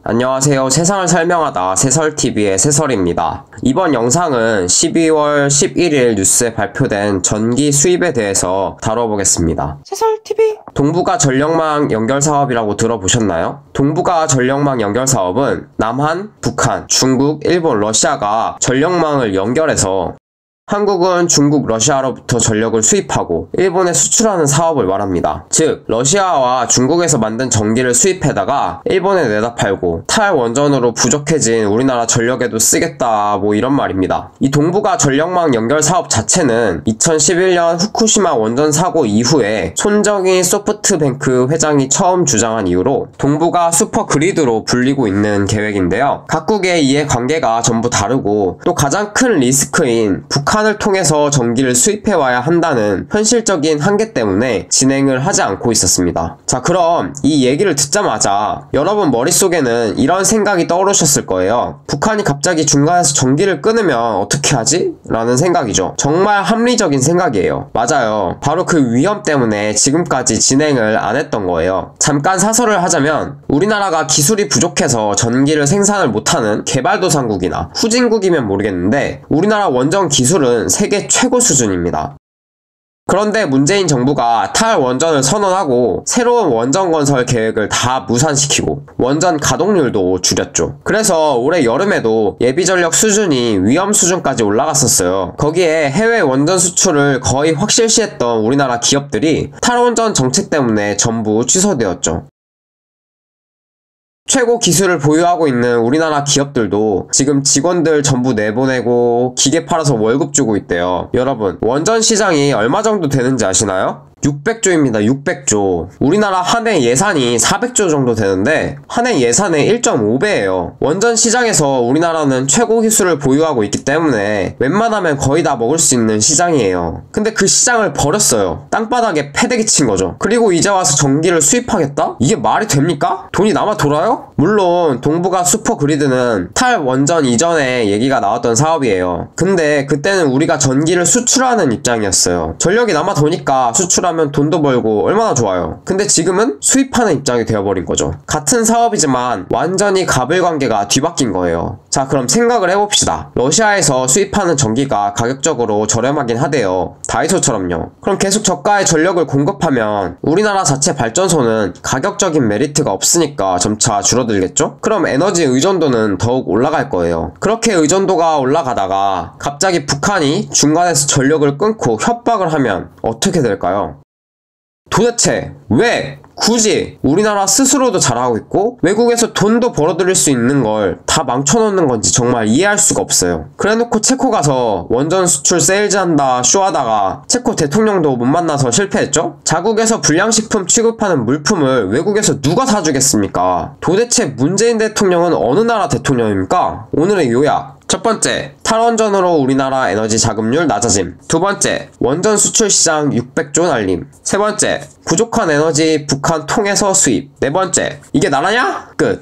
안녕하세요. 세상을 설명하다 세설TV의 세설입니다. 이번 영상은 12월 11일 뉴스에 발표된 전기 수입에 대해서 다뤄보겠습니다. 세설TV! 동북아 전력망 연결 사업이라고 들어보셨나요? 동북아 전력망 연결 사업은 남한, 북한, 중국, 일본, 러시아가 전력망을 연결해서 한국은 중국, 러시아로부터 전력을 수입하고 일본에 수출하는 사업을 말합니다. 즉, 러시아와 중국에서 만든 전기를 수입해다가 일본에 내다 팔고 탈원전으로 부족해진 우리나라 전력에도 쓰겠다 이런 말입니다. 이 동북아 전력망 연결 사업 자체는 2011년 후쿠시마 원전 사고 이후에 손정희 소프트뱅크 회장이 처음 주장한 이유로 동북아 슈퍼그리드로 불리고 있는 계획인데요. 각국의 이해관계가 전부 다르고 또 가장 큰 리스크인 북한을 통해서 전기를 수입해와야 한다는 현실적인 한계 때문에 진행을 하지 않고 있었습니다. 자, 그럼 이 얘기를 듣자마자 여러분 머릿속에는 이런 생각이 떠오르셨을 거예요. 북한이 갑자기 중간에서 전기를 끊으면 어떻게 하지? 라는 생각이죠. 정말 합리적인 생각이에요. 맞아요. 바로 그 위험 때문에 지금까지 진행을 안 했던 거예요. 잠깐 사설을 하자면 우리나라가 기술이 부족해서 전기를 생산을 못하는 개발도상국이나 후진국이면 모르겠는데 우리나라 원전 기술은 세계 최고 수준입니다. 그런데 문재인 정부가 탈원전을 선언하고 새로운 원전 건설 계획을 다 무산시키고 원전 가동률도 줄였죠. 그래서 올해 여름에도 예비전력 수준이 위험 수준까지 올라갔었어요. 거기에 해외 원전 수출을 거의 확실시했던 우리나라 기업들이 탈원전 정책 때문에 전부 취소되었죠. 최고 기술을 보유하고 있는 우리나라 기업들도 지금 직원들 전부 내보내고 기계 팔아서 월급 주고 있대요. 여러분, 원전 시장이 얼마 정도 되는지 아시나요? 600조입니다. 600조. 우리나라 한 해 예산이 400조 정도 되는데 한 해 예산의 1.5배예요. 원전 시장에서 우리나라는 최고 기술을 보유하고 있기 때문에 웬만하면 거의 다 먹을 수 있는 시장이에요. 근데 그 시장을 버렸어요. 땅바닥에 패대기 친 거죠. 그리고 이제 와서 전기를 수입하겠다? 이게 말이 됩니까? 돈이 남아 돌아요? 물론 동북아 슈퍼그리드는 탈원전 이전에 얘기가 나왔던 사업이에요. 근데 그때는 우리가 전기를 수출하는 입장이었어요. 전력이 남아 도니까 수출하면 돈도 벌고 얼마나 좋아요. 근데 지금은 수입하는 입장이 되어버린 거죠. 같은 사업이지만 완전히 가불관계가 뒤바뀐 거예요. 자, 그럼 생각을 해봅시다. 러시아에서 수입하는 전기가 가격적으로 저렴하긴 하대요. 다이소처럼요. 그럼 계속 저가의 전력을 공급하면 우리나라 자체 발전소는 가격적인 메리트가 없으니까 점차 줄어들겠죠? 그럼 에너지 의존도는 더욱 올라갈 거예요. 그렇게 의존도가 올라가다가 갑자기 북한이 중간에서 전력을 끊고 협박을 하면 어떻게 될까요? 도대체 왜 굳이 우리나라 스스로도 잘하고 있고 외국에서 돈도 벌어들일 수 있는 걸 다 망쳐놓는 건지 정말 이해할 수가 없어요. 그래놓고 체코 가서 원전 수출 세일즈한다 쇼하다가 체코 대통령도 못 만나서 실패했죠? 자국에서 불량식품 취급하는 물품을 외국에서 누가 사주겠습니까? 도대체 문재인 대통령은 어느 나라 대통령입니까? 오늘의 요약. 첫 번째, 탈원전으로 우리나라 에너지 자금률 낮아짐. 두 번째, 원전 수출 시장 600조 날림. 세 번째, 부족한 에너지 북한 통해서 수입. 네 번째, 이게 나라냐? 끝.